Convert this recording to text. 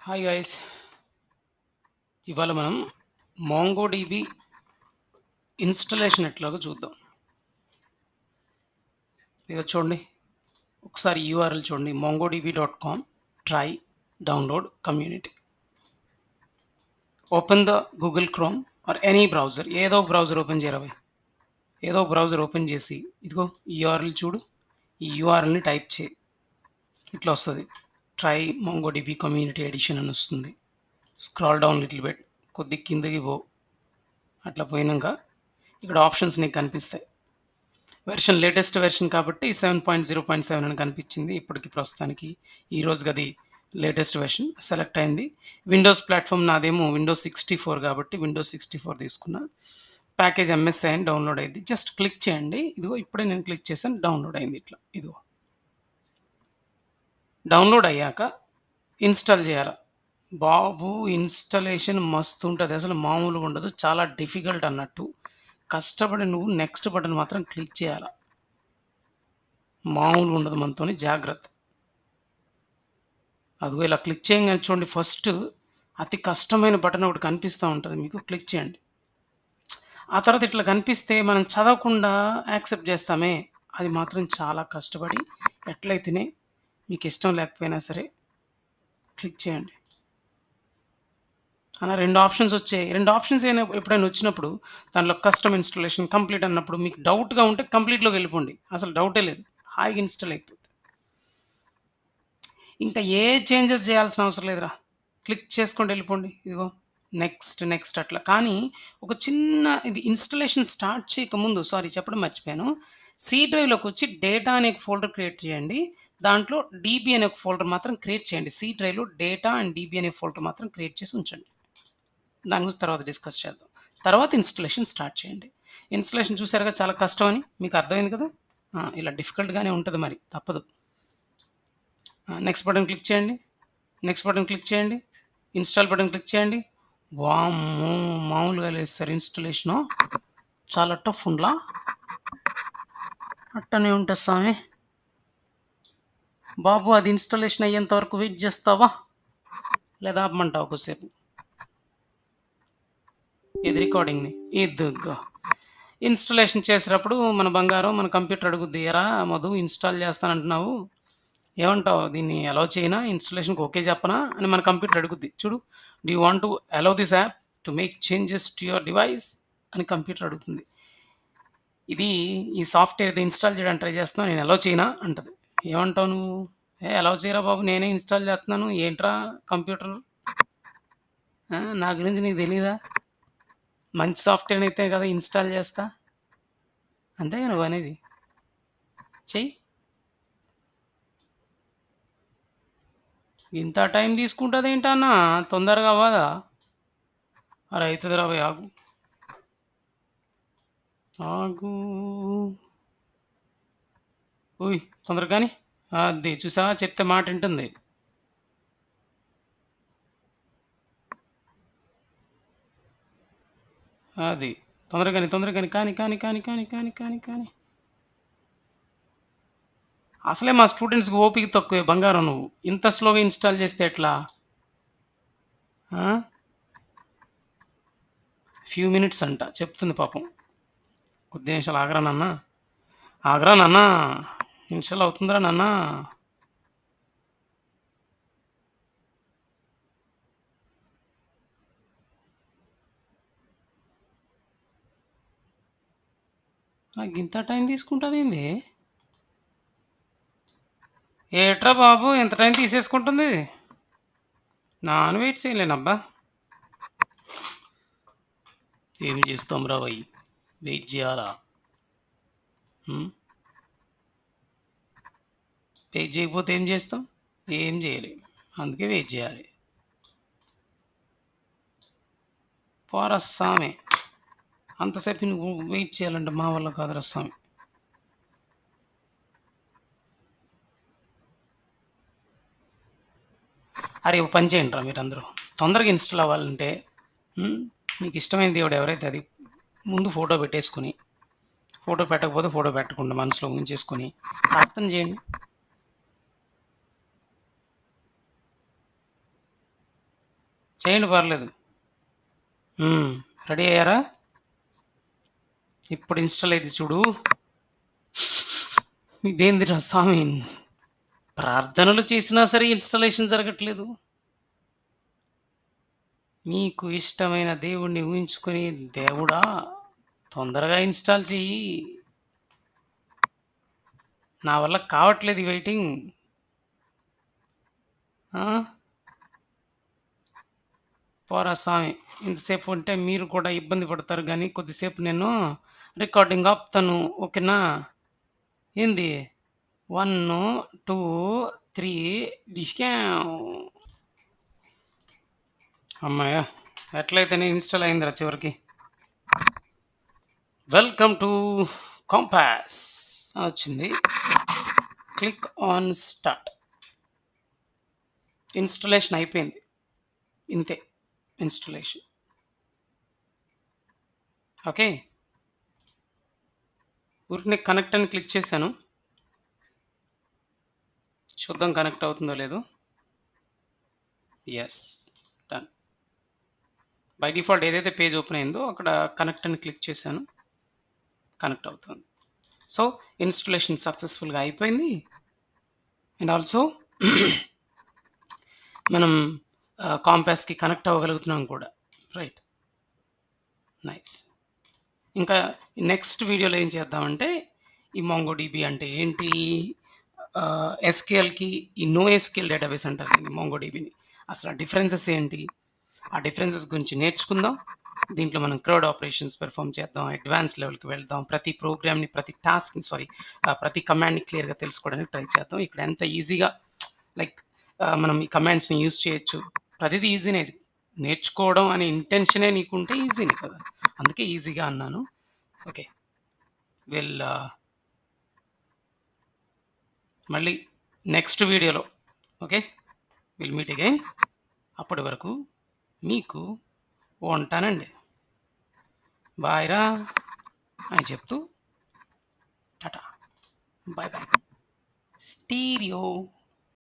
Hi guys, ఇవాళ మనం MongoDB installation ఎట్లాగో చూద్దాం. ఇక చూడండి, ఒకసారి యూఆర్ఎల్ చూడండి, mongodb.com try download community. Open the Google chrome or any browser, ఏదో ఒక బ్రౌజర్ ఓపెన్ చేయరా, ఏదో ఒక బ్రౌజర్ ఓపెన్ చేసి ఇదిగో ఈ యూఆర్ఎల్ చూడు, ఈ యూఆర్ఎల్ని టైప్ చేయి. ఇట్లా వస్తుంది, ట్రై మాంగోడిబి కమ్యూనిటీ ఎడిషన్ అని వస్తుంది. స్క్రాల్ డౌన్ లిటిల్ బిట్, కొద్ది కిందకి పో. అట్లా పోయినాక ఇక్కడ ఆప్షన్స్ నీకు కనిపిస్తాయి. వెర్షన్ లేటెస్ట్ వెర్షన్ కాబట్టి 7.0.7 అని కనిపించింది. ఇప్పటికి ప్రస్తుతానికి ఈ రోజుకి అది లేటెస్ట్ వెర్షన్ సెలెక్ట్ అయింది. విండోస్ ప్లాట్ఫామ్ నాదేమో విండోస్ 64 కాబట్టి విండోస్ 64 తీసుకున్నా. ప్యాకేజ్ ఎంఎస్ఐ అని డౌన్లోడ్ అయింది. జస్ట్ క్లిక్ చేయండి. ఇదిగో ఇప్పుడే నేను క్లిక్ చేశాను, డౌన్లోడ్ అయింది. ఇట్లా ఇదిగో డౌన్లోడ్ అయ్యాక ఇన్స్టాల్ చేయాలి. బాబు ఇన్స్టాలేషన్ మస్తు ఉంటుంది, అసలు మామూలుగా ఉండదు, చాలా డిఫికల్ట్ అన్నట్టు. కష్టపడి నువ్వు నెక్స్ట్ బటన్ మాత్రం క్లిక్ చేయాలి, మామూలుగా ఉండదు మనతోని, జాగ్రత్త. అదిగో ఇలా క్లిక్ చేయగానే చూడండి, ఫస్ట్ అతి కష్టమైన బటన్ ఒకటి కనిపిస్తూ ఉంటుంది మీకు, క్లిక్ చేయండి. ఆ తర్వాత ఇట్లా కనిపిస్తే మనం చదవకుండా యాక్సెప్ట్ చేస్తామే, అది మాత్రం చాలా కష్టపడి ఎట్లయితేనే మీకు ఇష్టం లేకపోయినా సరే క్లిక్ చేయండి. అలా రెండు ఆప్షన్స్ వచ్చాయి. రెండు ఆప్షన్స్ అయినా ఎప్పుడైనా వచ్చినప్పుడు దాంట్లో కస్టమ్ ఇన్స్టాలేషన్ కంప్లీట్ అన్నప్పుడు మీకు డౌట్గా ఉంటే కంప్లీట్లోకి వెళ్ళిపోండి, అసలు డౌటే లేదు, హాయిగా ఇన్స్టాల్ అయిపోతుంది. ఇంకా ఏ చేంజెస్ చేయాల్సిన అవసరం లేదురా, క్లిక్ చేసుకొని వెళ్ళిపోండి. ఇదిగో నెక్స్ట్ నెక్స్ట్ అట్లా. కానీ ఒక చిన్న ఇది ఇన్స్టలేషన్ స్టార్ట్ చేయకముందు చెప్పడం మర్చిపోయాను. సి డ్రైవ్లోకి వచ్చి డేటా అనే ఒక ఫోల్డర్ క్రియేట్ చేయండి. దాంట్లో డీబీ అనే ఒక ఫోల్డర్ మాత్రం క్రియేట్ చేయండి. సి డ్రైవ్లో డేటా అండ్ డీబీ అనే ఫోల్డర్ మాత్రం క్రియేట్ చేసి ఉంచండి. దాని గురించి తర్వాత డిస్కస్ చేద్దాం. తర్వాత ఇన్స్టలేషన్ స్టార్ట్ చేయండి. ఇన్స్టలేషన్ చూసారుగా చాలా కష్టం అని మీకు అర్థమైంది కదా. ఇలా డిఫికల్ట్గానే ఉంటుంది, మరి తప్పదు. నెక్స్ట్ బటన్ క్లిక్ చేయండి, నెక్స్ట్ బటన్ క్లిక్ చేయండి, ఇన్స్టాల్ బటన్ క్లిక్ చేయండి. వామ్మో, మామూలుగా లేదు సార్ ఇన్స్టలేషను, చాలా టఫ్ ఉండలా, అట్టనే ఉంటుంది స్వామి. బాబు అది ఇన్స్టాలేషన్ అయ్యేంత వరకు వెయిట్ చేస్తావా లేదా ఆపమంటావు కొద్దిసేపు? ఇది రికార్డింగ్ని ఇదిగా ఇన్స్టాలేషన్ చేసేటప్పుడు మన బంగారం మన కంప్యూటర్ అడుగుద్ది, ఎరా మధు ఇన్స్టాల్ చేస్తానంటున్నావు, ఏమంటావు, దీన్ని అలౌ చేయనా, ఇన్స్టాలేషన్కి ఓకే చెప్పనా అని మన కంప్యూటర్ అడుగుద్ది. చూడు, do you want to allow this app to make changes to your device అని కంప్యూటర్ అడుగుతుంది. ఇది ఈ సాఫ్ట్వేర్ ఇన్స్టాల్ చేయడానికి ట్రై చేస్తున్నావు, నేను అలౌ చేయనా అంటది. ఏమంటావు నువ్వు? అలౌ చేయరా బాబు, నేనే ఇన్స్టాల్ చేస్తున్నాను, ఏంట్రా కంప్యూటర్, నా గురించి నీకు తెలీదా, మంచి సాఫ్ట్వేర్ అయితే కదా ఇన్స్టాల్ చేస్తా, అంతేగా నువ్వు అనేది, చెయ్యి. ఇంత టైం తీసుకుంటుంది ఏంటన్నా, తొందరగా అవ్వదా? అరే అవుతుంది రాబోయ్, ఆగు ఆగు, ఉయ్ తొందరగా కానీ. అది చూసా, చెప్తే మాట వింటుంది. అది తొందరగాని తొందరగాని కానీ కానీ కానీ కానీ కానీ కానీ కానీ అసలే మా స్టూడెంట్స్కి ఓపిక తక్కువే బంగారం, నువ్వు ఇంత స్లోగా ఇన్స్టాల్ చేస్తే ఎట్లా? ఫ్యూ మినిట్స్ అంట చెప్తుంది పాపం. కొద్ది నిమిషాలు ఆగరా నాన్న, ఆగరా నాన్న, నిమిషాలు అవుతుందిరా నాన్న. నాకు ఇంత టైం తీసుకుంటుంది ఏంది? ఏట్రా బాబు ఎంత టైం తీసేసుకుంటుంది? నాన్ వెయిట్ చేయలేనబ్బా, ఏం చేస్తాం రా భయ్, వెయిట్ చేయాలా? వెయిట్ చేయకపోతే ఏం చేస్తాం? ఏం చేయలేము, అందుకే వెయిట్ చేయాలి. పోరా స్వామి, అంతసేపు నువ్వు వెయిట్ చేయాలంటే మా వల్ల కాదురా స్వామి. అరే ఒక పని చేయండి రా, మీరు అందరూ తొందరగా ఇన్స్టాల్ అవ్వాలంటే మీకు ఇష్టమైన దేవుడు ఎవరైతే అది ముందు ఫోటో పెట్టేసుకుని, ఫోటో పెట్టకపోతే ఫోటో పెట్టకుండా మనసులో ఉంచేసుకొని ప్రార్థన చేయండి. చేయండి పర్లేదు. రెడీ అయ్యారా? ఇప్పుడు ఇన్‌స్టాల్ అయ్యిద్ది చూడు. ఇదేందిరా స్వామి! ప్రార్థనలు చేసినా సరే ఇన్‌స్టాలేషన్ జరగట్లేదు. నీకు ఇష్టమైన దేవుడిని ఊహించుకొని, దేవుడా తొందరగా ఇన్‌స్టాల్ చెయ్యి. నా వల్ల కావట్లేదు ఈ వెయిటింగ్. ఆ! పోరా స్వామి! ఇంతసేపు ఉంటే మీరు కూడా ఇబ్బంది పడతారు గానీ, కొద్దిసేపు నేను రికార్డింగ్ ఆపుతాను. ఓకేనా? ఏంది? 1, 2, 3 డిష్‌క్యావ్. హమ్మయ్య! ఎట్లయితేనే ఇన్‌స్టాల్ అయిందిరా చివరికి. వెల్కమ్ టు కాంపాస్ అని వచ్చింది. Click on start. ఇన్‌స్టాలేషన్ అయిపోయింది. ఇంతే ఇన్‌స్టాలేషన్. ఓకే. ఊరికనే కనెక్ట్ అని క్లిక్ చేశాను. చూద్దాం కనెక్ట్ అవుతుందో లేదో. యెస్. డన్. బై డిఫాల్ట్ ఏదైతే పేజ్ ఓపెన్ అయిందో అక్కడ కనెక్ట్ అని క్లిక్ చేశాను. కనెక్ట్ అవుతుంది. సో, ఇన్‌స్టాలేషన్ సక్సెస్‌ఫుల్‌గా అయిపోయింది. అండ్ ఆల్సో మనం కాంపాస్‌కి కనెక్ట్ అవ్వగలుగుతున్నాం కూడా. రైట్. నైస్. ఇంకా నెక్స్ట్ వీడియోలో ఏం చేద్దామంటే, ఈ మొంగోడీబీ అంటే ఏంటి? ఎస్‌క్యూఎల్‌కి ఈ నోఎస్‌క్యూఎల్ డేటాబేస్ అంటారు దీన్ని మొంగోడీబీని. అసలు ఆ డిఫరెన్సెస్ ఏంటి? ఆ డిఫరెన్సెస్ గురించి నేర్చుకుందాం. దీంట్లో మనం క్రౌడ్ ఆపరేషన్స్ పెర్ఫార్మ్ చేద్దాం. అడ్వాన్స్ లెవెల్‌కి వెళ్దాం. ప్రతి ప్రోగ్రామ్‌ని, ప్రతి కమాండ్‌ని క్లియర్‌గా తెలుసుకోవడానికి ట్రై చేద్దాం. ఇక్కడ ఎంత ఈజీగా లైక్ మనం ఈ కమాండ్స్‌ని యూజ్ చేయొచ్చు. ప్రతిదీ ఈజీనే. నేర్చుకోవడం అనే ఇంటెన్షనే నీకుంటే ఈజీనే కదా! అందుకే ఈజీగా అన్నాను. ఓకే. విల్ మళ్ళీ నెక్స్ట్ వీడియోలో ఓకే. Will meet again. అప్పటి వరకు మీకు ఉంటానండి. బాయ్ రా అని చెప్తూ టాటా. Bye bye. స్టీరియో.